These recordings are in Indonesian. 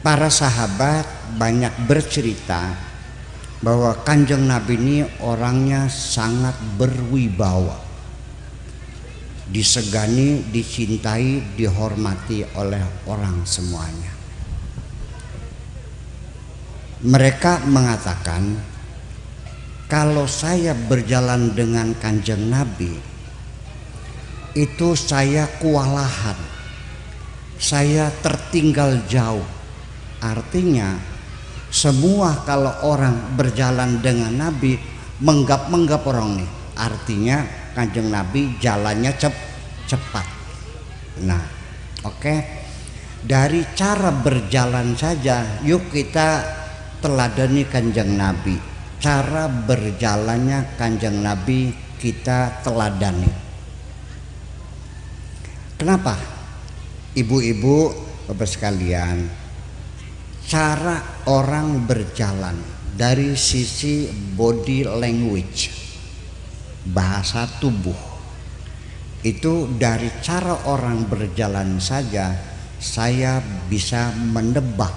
para sahabat banyak bercerita bahwa Kanjeng Nabi ini orangnya sangat berwibawa, disegani, dicintai, dihormati oleh orang semuanya. Mereka mengatakan, kalau saya berjalan dengan Kanjeng Nabi itu saya kewalahan, saya tertinggal jauh. Artinya semua kalau orang berjalan dengan Nabi menggap-menggap orang nih, artinya Kanjeng Nabi jalannya cepat. Nah, oke. Dari cara berjalan saja yuk kita teladani Kanjeng Nabi. Cara berjalannya Kanjeng Nabi kita teladani. Kenapa? Ibu-ibu, Bapak sekalian, cara orang berjalan dari sisi body language, bahasa tubuh, itu dari cara orang berjalan saja saya bisa menebak,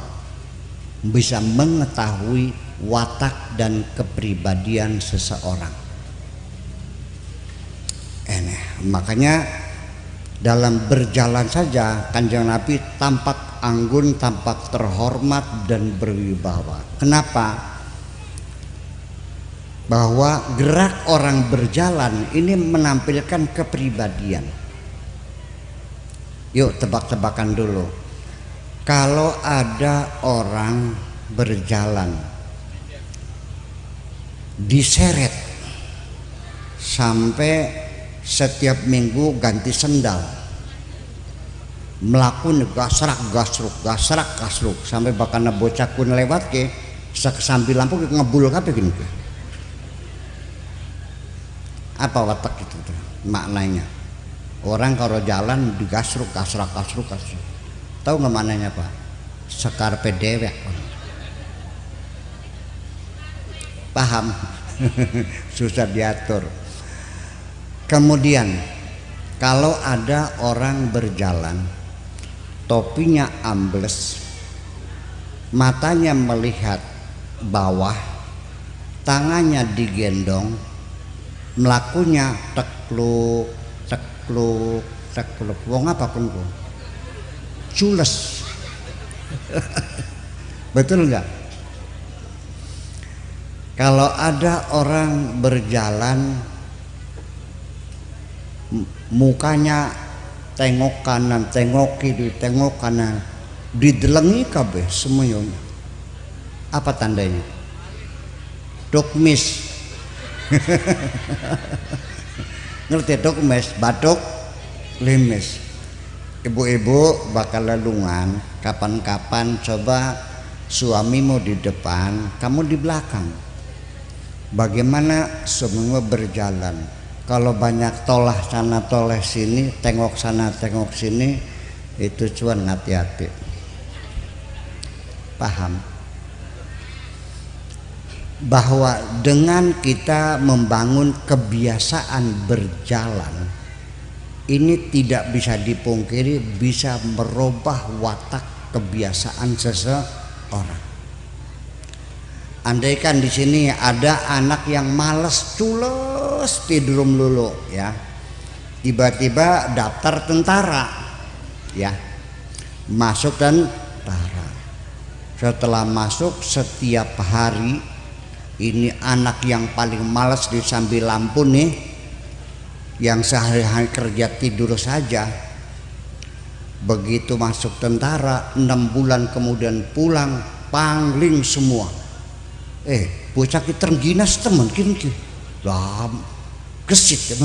bisa mengetahui watak dan kepribadian seseorang. Makanya dalam berjalan saja Kanjeng Nabi tampak anggun, tampak terhormat dan berwibawa. Kenapa? Bahwa gerak orang berjalan ini menampilkan kepribadian. Yuk tebak-tebakan dulu. Kalau ada orang berjalan diseret sampai setiap minggu ganti sendal, melakukan gasrak sampai bahkan bocah kun lewat ke sambil lampu ngebul kabeh gini. Apa watak itu maknanya? Orang kalau jalan digasruk. Tahu nggak maknanya Pak? Sekarpe dewek. Paham? Susah diatur. Kemudian kalau ada orang berjalan topinya ambles, matanya melihat bawah, tangannya digendong, melakunya tekluk. Wong apa pun kok cules. Betul nggak? Kalau ada orang berjalan mukanya tengok kanan, tengok kiri, tengok kanan, didelengi kabeh semuanya. Apa tandanya? Dokmis. Ngerti dokmis, batuk, limis. Ibu-ibu bakal lelungan, kapan-kapan coba suamimu di depan, kamu di belakang. Bagaimana semua berjalan? Kalau banyak tolah sana tolah sini, tengok sana tengok sini, itu cuan hati-hati. Paham? Bahwa dengan kita membangun kebiasaan berjalan, ini tidak bisa dipungkiri bisa merubah watak kebiasaan seseorang. Andaikan di sini ada anak yang malas cules tidur melulu ya, tiba-tiba daftar tentara ya, masuk tentara. Setelah masuk setiap hari, ini anak yang paling malas disambil lampu nih, yang sehari-hari kerja tidur saja. Begitu masuk tentara 6 bulan kemudian pulang pangling semua. Bocah kita terengginas teman kini lah kesit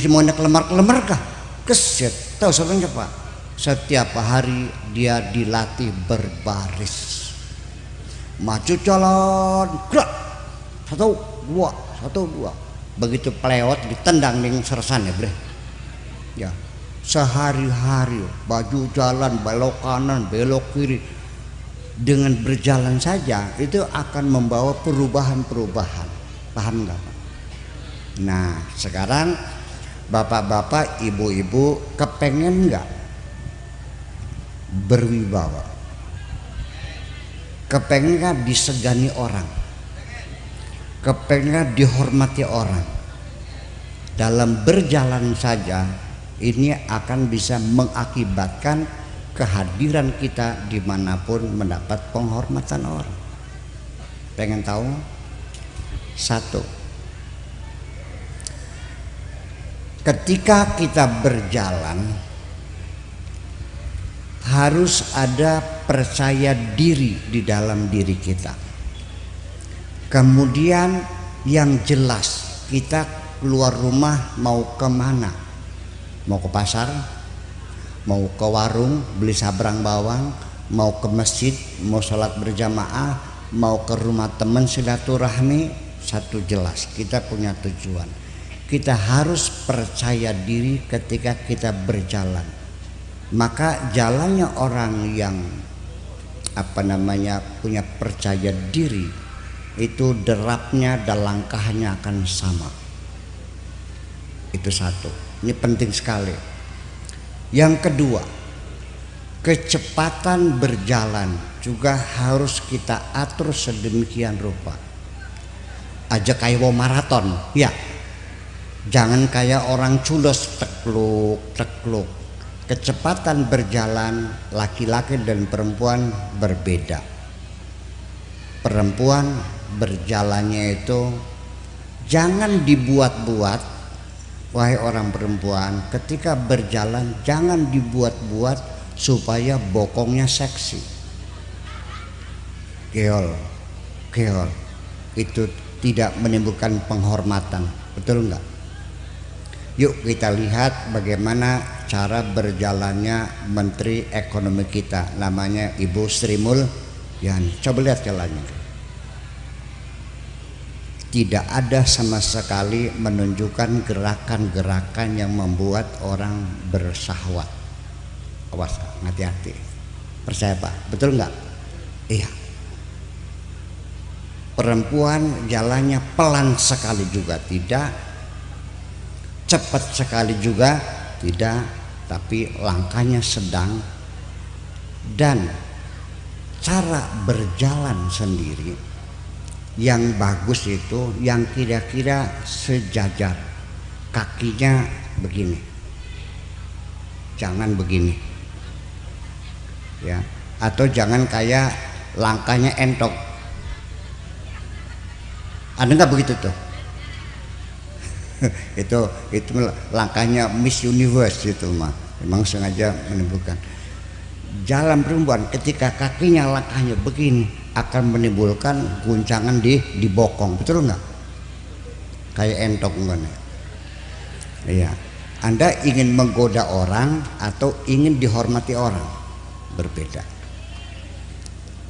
mau nak kelemar kah kesit. Tahu sebenarnya Pak, setiap hari dia dilatih berbaris, maju jalan gerak, 1 2 begitu pelewat ditendang dengan sersan ya bre ya. Sehari-hari baju jalan belok kanan belok kiri, dengan berjalan saja itu akan membawa perubahan. Paham nggak Pak? Nah sekarang bapak-bapak ibu-ibu kepengen nggak berwibawa? kepengen disegani orang, kepengen dihormati orang. Dalam berjalan saja ini akan bisa mengakibatkan kehadiran kita dimanapun mendapat penghormatan orang. Pengen tahu? Satu, ketika kita berjalan harus ada percaya diri di dalam diri kita. Kemudian yang jelas, kita keluar rumah mau kemana? Mau ke pasar, mau ke warung beli sabrang bawang, mau ke masjid, mau sholat berjamaah, mau ke rumah teman silaturahmi. Satu jelas, kita punya tujuan. Kita harus percaya diri ketika kita berjalan. Maka jalannya orang yang punya percaya diri, itu derapnya dan langkahnya akan sama. Itu satu, ini penting sekali. Yang kedua, kecepatan berjalan juga harus kita atur sedemikian rupa. Aja kayak mau maraton, ya. Jangan kayak orang culos tekluk. Kecepatan berjalan laki-laki dan perempuan berbeda. Perempuan berjalannya itu jangan dibuat-buat. Wahai orang perempuan, ketika berjalan jangan dibuat-buat supaya bokongnya seksi. Geol. Itu tidak menimbulkan penghormatan, betul enggak? Yuk kita lihat bagaimana cara berjalannya Menteri Ekonomi kita, namanya Ibu Sri Mulyani. Coba lihat jalannya. Tidak ada sama sekali menunjukkan gerakan-gerakan yang membuat orang bersahwat. Awas, hati-hati. Percaya Pak, betul enggak? Iya. Perempuan jalannya pelan sekali juga tidak, cepat sekali juga tidak, tapi langkahnya sedang. Dan cara berjalan sendiri yang bagus itu yang kira-kira sejajar, kakinya begini, jangan begini ya, atau jangan kayak langkahnya entok. Ada nggak begitu tuh? itu langkahnya Miss Universe itu mah, memang sengaja menimbulkan. Jalan perempuan ketika kakinya langkahnya begini akan menimbulkan guncangan di bokong, betul nggak? Kayak entok enggak? Iya. Anda ingin menggoda orang atau ingin dihormati orang? Berbeda.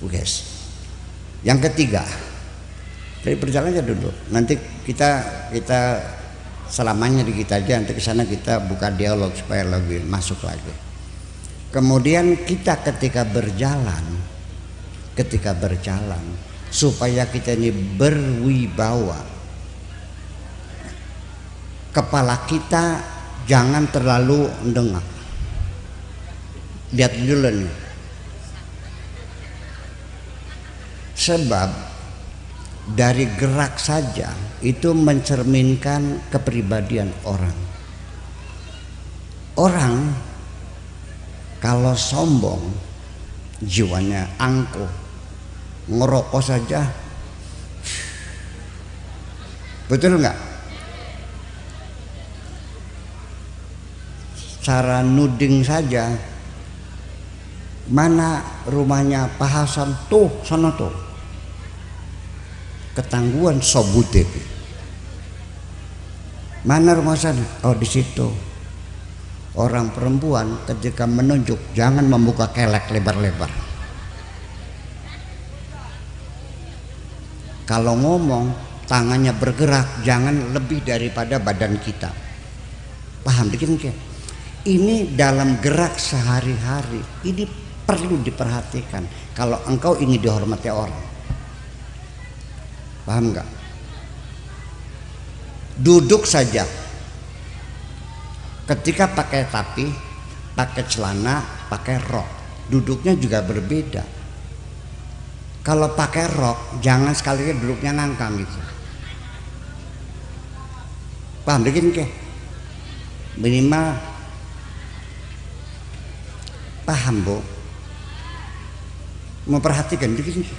Guys. Yang ketiga, dari perjalanannya dulu. Nanti kita selamanya di kita aja, nanti ke sana kita buka dialog supaya lebih masuk lagi. Kemudian kita ketika berjalan supaya kita ini berwibawa, kepala kita jangan terlalu mendengak. Lihat dulu nih, sebab dari gerak saja itu mencerminkan kepribadian orang. Orang kalau sombong, jiwanya angkuh, ngerokok saja, betul nggak? Cara nuding saja, mana rumahnya Pak Hasan tuh, sana tuh, ketangguhan sobute. Mana rumah sana? Oh di situ. Orang perempuan ketika menunjuk jangan membuka kelek lebar-lebar. Kalau ngomong tangannya bergerak jangan lebih daripada badan kita. Paham dikit nggak? Ini dalam gerak sehari-hari ini perlu diperhatikan kalau engkau ingin dihormati orang. Paham nggak? Duduk saja. Ketika pakai tapi, pakai celana, pakai rok, duduknya juga berbeda. Kalau pakai rok jangan sekali duduknya ngangkang gitu. Paham bikin ke? Minimal paham Bu, memperhatikan bikin ke?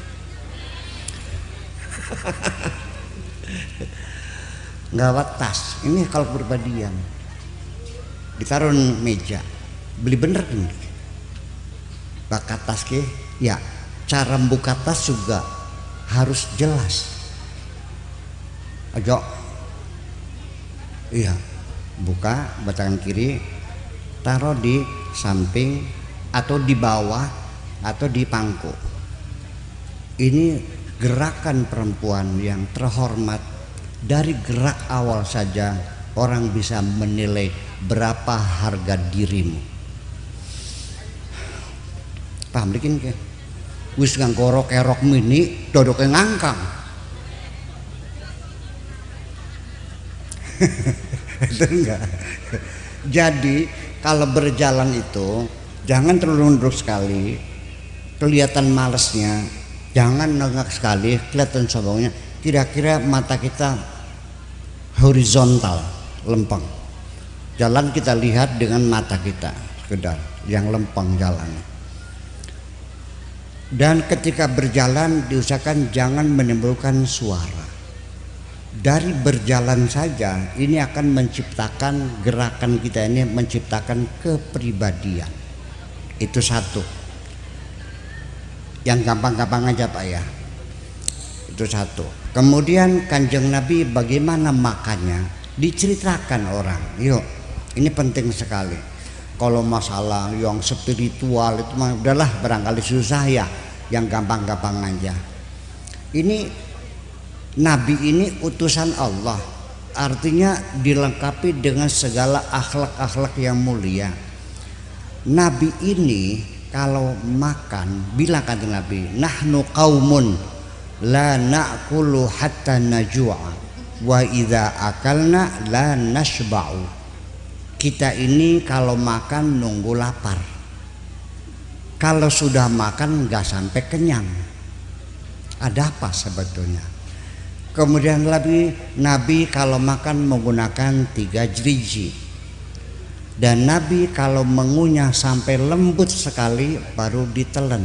Gawat tas ini kalau berbadian ditaruh meja beli bener kan bakat tas ke ya, cara buka tas juga harus jelas aja. Iya, buka batangan kiri, taruh di samping atau di bawah atau di pangku. Ini gerakan perempuan yang terhormat. Dari gerak awal saja orang bisa menilai berapa harga dirimu. Paham bikin ke? Wis nganggo rok mini dodoknya ngangkang. Itu enggak. Jadi kalau berjalan itu jangan terlalu nunduk sekali, kelihatan malesnya, jangan nengak sekali, kelihatan sombongnya. Kira-kira mata kita horizontal, lempeng. Jalan kita lihat dengan mata kita, sekedar yang lempeng jalannya. Dan ketika berjalan diusahakan jangan menimbulkan suara. Dari berjalan saja ini akan menciptakan gerakan kita ini, menciptakan kepribadian. Itu satu. Yang gampang-gampang aja Pak ya. Itu satu. Kemudian Kanjeng Nabi bagaimana makannya diceritakan orang. Yuk, ini penting sekali. Kalau masalah yang spiritual itu mah udahlah barangkali susah ya. Yang gampang-gampang aja. Ini Nabi ini utusan Allah, artinya dilengkapi dengan segala akhlak-akhlak yang mulia. Nabi ini kalau makan, bilang kata Nabi, nahnu qaumun la na'kulu hatta najua wa idza akalna la nashba'u. Kita ini kalau makan nunggu lapar, kalau sudah makan nggak sampai kenyang. Ada apa sebetulnya? Kemudian Nabi kalau makan menggunakan 3 jeriji, dan Nabi kalau mengunyah sampai lembut sekali baru ditelan.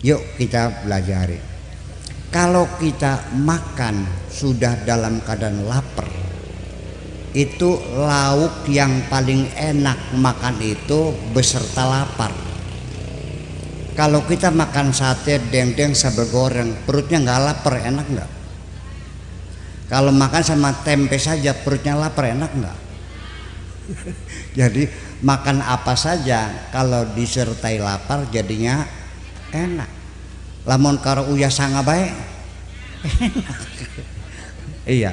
Yuk kita pelajari. Kalau kita makan sudah dalam keadaan lapar, itu lauk yang paling enak makan itu beserta lapar. Kalau kita makan sate, dendeng, sambal goreng, perutnya nggak lapar, enak nggak? Kalau makan sama tempe saja perutnya lapar, enak nggak? Jadi makan apa saja kalau disertai lapar jadinya enak. Lamun karo uyah sanga bae enak. Iya.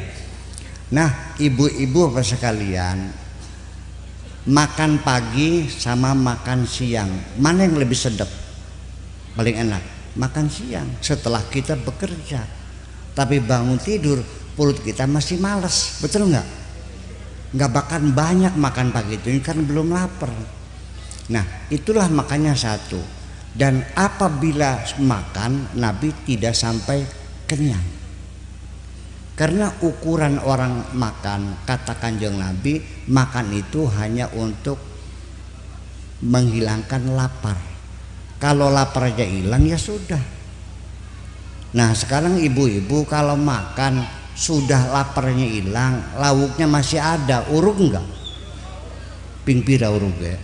Nah, ibu-ibu apa sekalian, makan pagi sama makan siang, mana yang lebih sedap? Paling enak makan siang setelah kita bekerja, tapi bangun tidur perut kita masih malas, betul nggak? Nggak bakal banyak makan pagi itu kan belum lapar. Nah itulah makanya satu. Dan apabila makan Nabi tidak sampai kenyang, karena ukuran orang makan, kata Kanjeng Nabi, makan itu hanya untuk menghilangkan lapar. Kalau lapar aja hilang ya sudah. Nah sekarang ibu-ibu kalau makan sudah laparnya hilang, lauknya masih ada, uruk enggak? Pingpira uruk ya.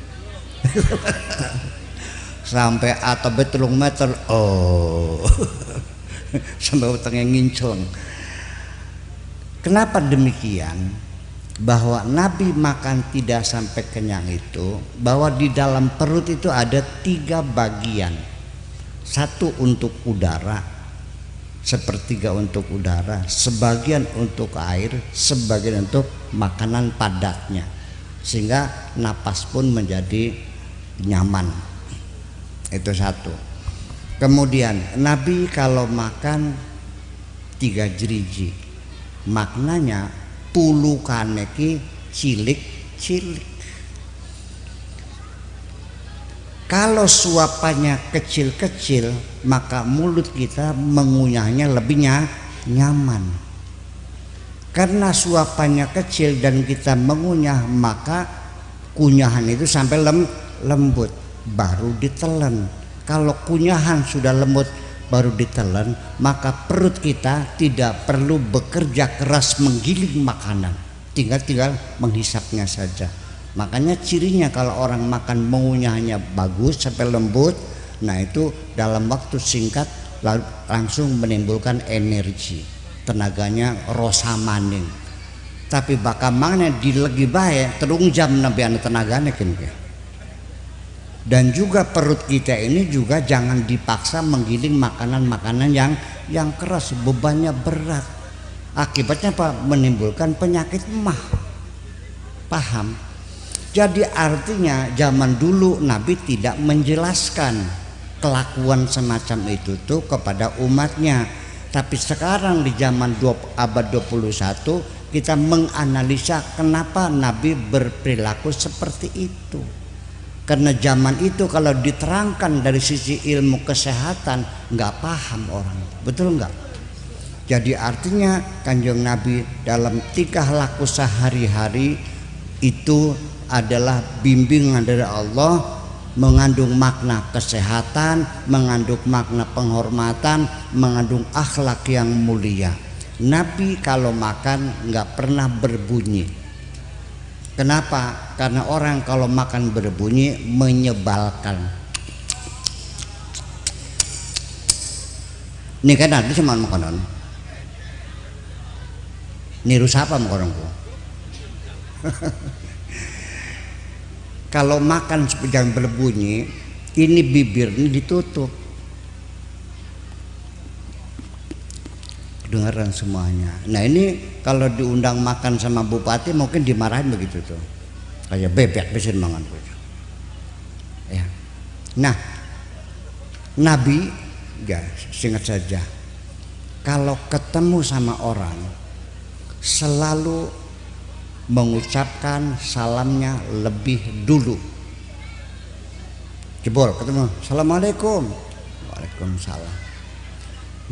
Sampai atau betulung meter, oh sampai utangnya ngincleng. Kenapa demikian? Bahwa Nabi makan tidak sampai kenyang itu, bahwa di dalam perut itu ada 3 bagian. Satu untuk udara, sepertiga untuk udara, sebagian untuk air, sebagian untuk makanan padatnya, sehingga napas pun menjadi nyaman. Itu satu. Kemudian Nabi kalau makan 3 jeriji, maknanya pulukane ki cilik-cilik. Kalau suapannya kecil-kecil, maka mulut kita mengunyahnya lebih nyaman. Karena suapannya kecil dan kita mengunyah, maka kunyahan itu sampai lembut baru ditelan. Kalau kunyahan sudah lembut baru ditelan, maka perut kita tidak perlu bekerja keras menggiling makanan, tinggal menghisapnya saja. Makanya cirinya kalau orang makan mengunyahnya bagus sampai lembut, nah itu dalam waktu singkat langsung menimbulkan energi, tenaganya rosa maning. Tapi bakal mana dilegi bae terung jam nabi anu tenaganya kan. Dan juga perut kita ini juga jangan dipaksa menggiling makanan-makanan yang keras, bebannya berat. Akibatnya apa? Menimbulkan penyakit emah. Paham? Jadi artinya zaman dulu Nabi tidak menjelaskan kelakuan semacam itu tuh kepada umatnya. Tapi sekarang di zaman abad 21 kita menganalisa kenapa Nabi berperilaku seperti itu. Karena zaman itu kalau diterangkan dari sisi ilmu kesehatan nggak paham orang, betul nggak? Jadi artinya Kanjeng Nabi dalam tingkah laku sehari-hari itu adalah bimbingan dari Allah, mengandung makna kesehatan, mengandung makna penghormatan, mengandung akhlak yang mulia. Nabi kalau makan nggak pernah berbunyi. Kenapa? Karena orang kalau makan berbunyi menyebalkan. Ini kan nanti cuma makanan. Niru siapa makananku? Kalau makan jangan berbunyi, ini bibir ini ditutup. Dengaran semuanya. Nah ini kalau diundang makan sama bupati mungkin dimarahin begitu tuh. Kayak bebek besin mangan gitu. Ya. Nah, Nabi ya singkat saja. Kalau ketemu sama orang selalu mengucapkan salamnya lebih dulu. Jebol ketemu, assalamualaikum, waalaikumsalam.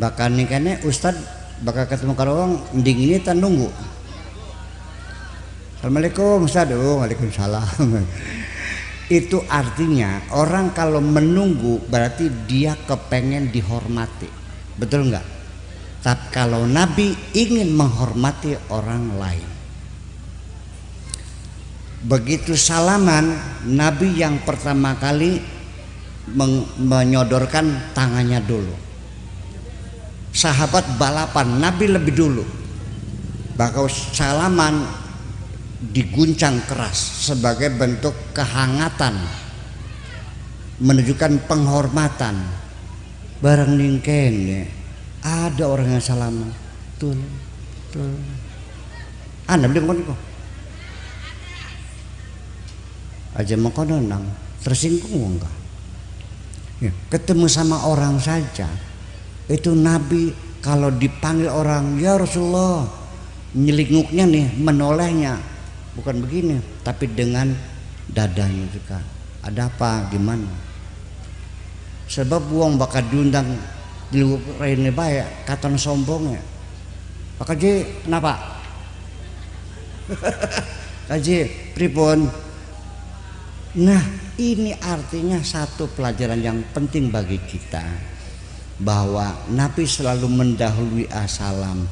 Bahkan nih kayaknya Ustadz bakal ketemu karawang ending ini tan nunggu. Assalamualaikum Ustadz, waalaikumsalam. Itu artinya orang kalau menunggu berarti dia kepengen dihormati, betul nggak? Tapi kalau Nabi ingin menghormati orang lain, begitu salaman, Nabi yang pertama kali menyodorkan tangannya dulu. Sahabat balapan, Nabi lebih dulu. Bahkan salaman diguncang keras sebagai bentuk kehangatan, menunjukkan penghormatan. Barang ningken ya, ada orang yang salaman, tuh. Anda beli kok? Aja makan nang tersinggung enggak? Ya, ketemu sama orang saja itu Nabi kalau dipanggil orang ya Rasulullah, nyelinguknya nih, menolehnya bukan begini tapi dengan dadanya juga. Ada apa gimana? Sebab buang bakal diundang di lain baik katon sombongnya. Pak Haji kenapa? Haji pripun? Nah ini artinya satu pelajaran yang penting bagi kita, bahwa Nabi selalu mendahului assalam.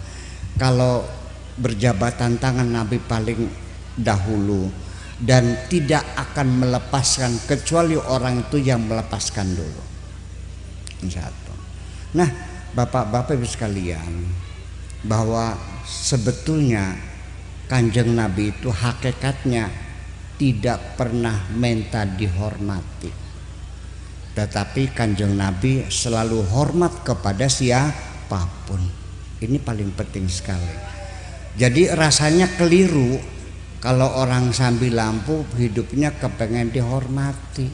Kalau berjabatan tangan Nabi paling dahulu dan tidak akan melepaskan kecuali orang itu yang melepaskan dulu. Satu. Nah bapak-bapak ibu sekalian, bahwa sebetulnya Kanjeng Nabi itu hakikatnya tidak pernah minta dihormati, tetapi Kanjeng Nabi selalu hormat kepada siapapun. Ini paling penting sekali. Jadi rasanya keliru kalau orang sambil lampu hidupnya kepengen dihormati.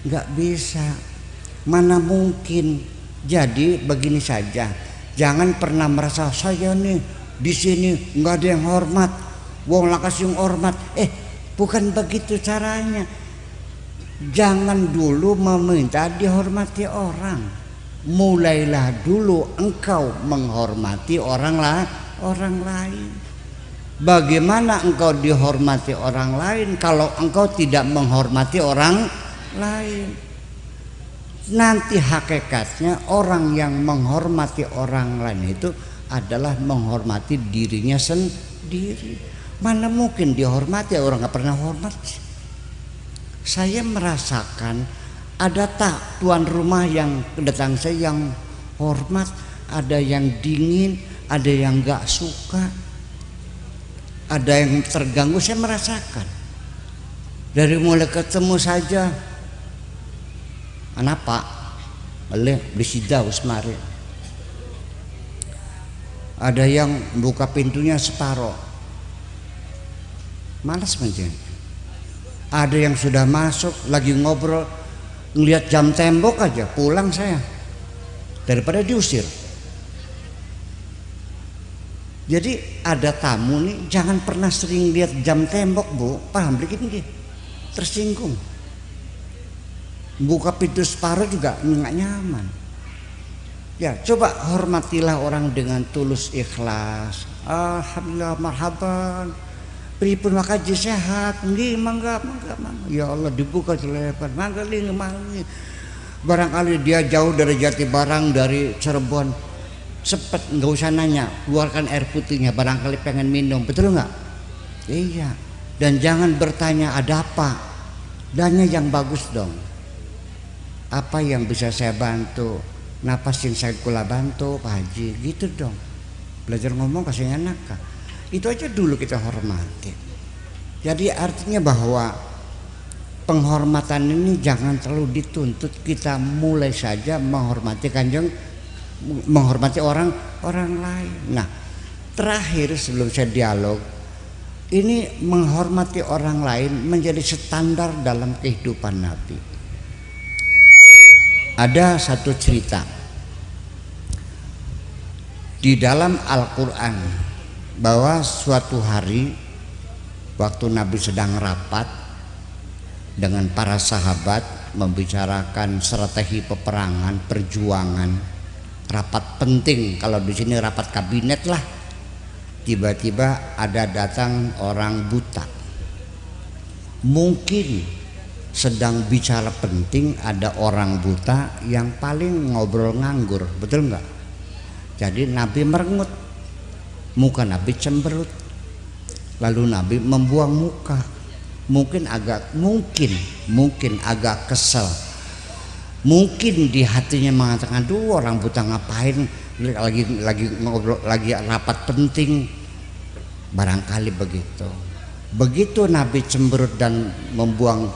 Nggak bisa, mana mungkin. Jadi begini saja, jangan pernah merasa saya nih di sini nggak ada yang hormat, wong lakas yang hormat. Bukan begitu caranya. Jangan dulu meminta dihormati orang. Mulailah dulu engkau menghormati orang lain. Bagaimana engkau dihormati orang lain kalau engkau tidak menghormati orang lain? Nanti hakikatnya orang yang menghormati orang lain itu adalah menghormati dirinya sendiri. Mana mungkin dihormati orang nggak pernah hormat? Saya merasakan ada tak tuan rumah yang datang saya yang hormat, ada yang dingin, ada yang nggak suka, ada yang terganggu. Saya merasakan dari mulai ketemu saja, kenapa? Oleh disidau semari. Ada yang buka pintunya separoh, malas macam. Ada yang sudah masuk lagi ngobrol, ngelihat jam tembok aja pulang saya daripada diusir. Jadi ada tamu nih jangan pernah sering lihat jam tembok, Bu. Paham dikit nih, tersinggung. Buka pintu separuh juga nggak nyaman. Ya coba hormatilah orang dengan tulus ikhlas. Alhamdulillah marhaban. Pripun makaji sehat, nggih mangga. Ya Allah dibuka selebar, mangga ling mangi. Barangkali dia jauh dari Jatibarang, dari Cirebon, sepet nggak usah nanya, keluarkan air putihnya. Barangkali pengen minum, betul nggak? Iya. Dan jangan bertanya ada apa, tanya yang bagus dong. Apa yang bisa saya bantu? Napas yang saya kula bantu, Pak Haji, gitu dong. Belajar ngomong kasih enak kah? Itu aja dulu kita hormati. Jadi artinya bahwa penghormatan ini jangan terlalu dituntut, kita mulai saja menghormati menghormati orang lain. Nah, terakhir sebelum saya dialog, ini menghormati orang lain menjadi standar dalam kehidupan Nabi. Ada satu cerita di dalam Al-Quran bahwa suatu hari waktu Nabi sedang rapat dengan para sahabat membicarakan strategi peperangan, perjuangan, rapat penting, kalau di sini rapat kabinet lah. Tiba-tiba ada datang orang buta. Mungkin sedang bicara penting ada orang buta yang paling ngobrol nganggur, betul nggak? Jadi Nabi merengut. Muka Nabi cemberut, lalu Nabi membuang muka. Mungkin agak kesel. Mungkin di hatinya mengatakan, "Duh, orang buta ngapain lagi ngobrol, lagi rapat penting." Barangkali begitu. Begitu Nabi cemberut dan membuang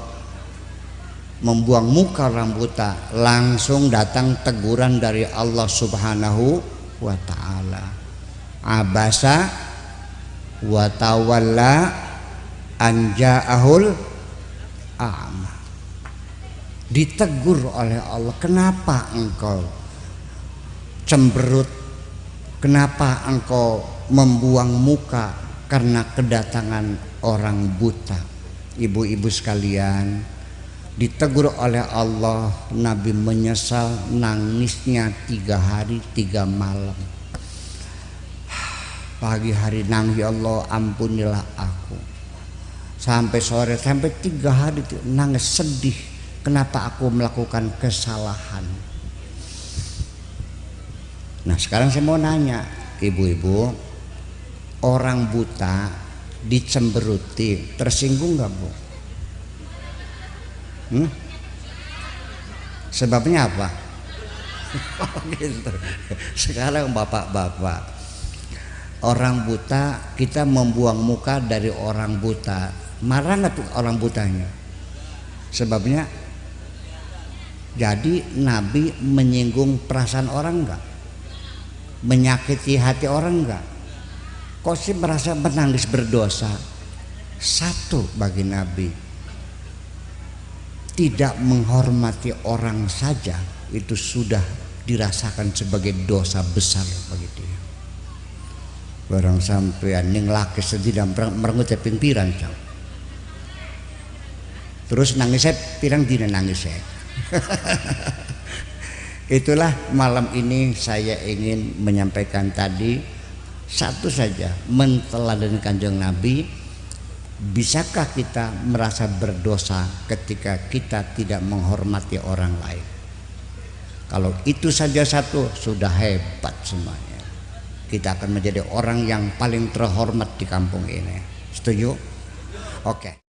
muka orang buta, langsung datang teguran dari Allah Subhanahu wa ta'ala. Abasa wa tawalla an ja'ahul a'ma. Ditegur oleh Allah, kenapa engkau cemberut, kenapa engkau membuang muka karena kedatangan orang buta. Ibu-ibu sekalian, ditegur oleh Allah, Nabi menyesal, nangisnya 3 hari 3 malam. Pagi hari nangis, ya Allah ampunilah aku. Sampai sore, sampai 3 hari nangis sedih. Kenapa aku melakukan kesalahan? Nah sekarang saya mau nanya, ibu-ibu, orang buta dicemberuti, tersinggung nggak, Bu? Sebabnya apa? Gitu. Sekarang bapak-bapak, orang buta, kita membuang muka dari orang buta, marah nggak tuh orang butanya? Sebabnya, jadi Nabi menyinggung perasaan orang nggak? Menyakiti hati orang nggak? Kok sih merasa menangis berdosa? Satu bagi Nabi, tidak menghormati orang saja itu sudah dirasakan sebagai dosa besar bagi dia. Barang sampean ning laki sedih dan merengut pingpiran, Terus nangisnya pirang dina nangisnya. Itulah malam ini saya ingin menyampaikan tadi satu saja, menteladani Kanjeng Nabi. Bisakah kita merasa berdosa ketika kita tidak menghormati orang lain? Kalau itu saja satu sudah hebat semuanya. Kita akan menjadi orang yang paling terhormat di kampung ini. Setuju? Oke.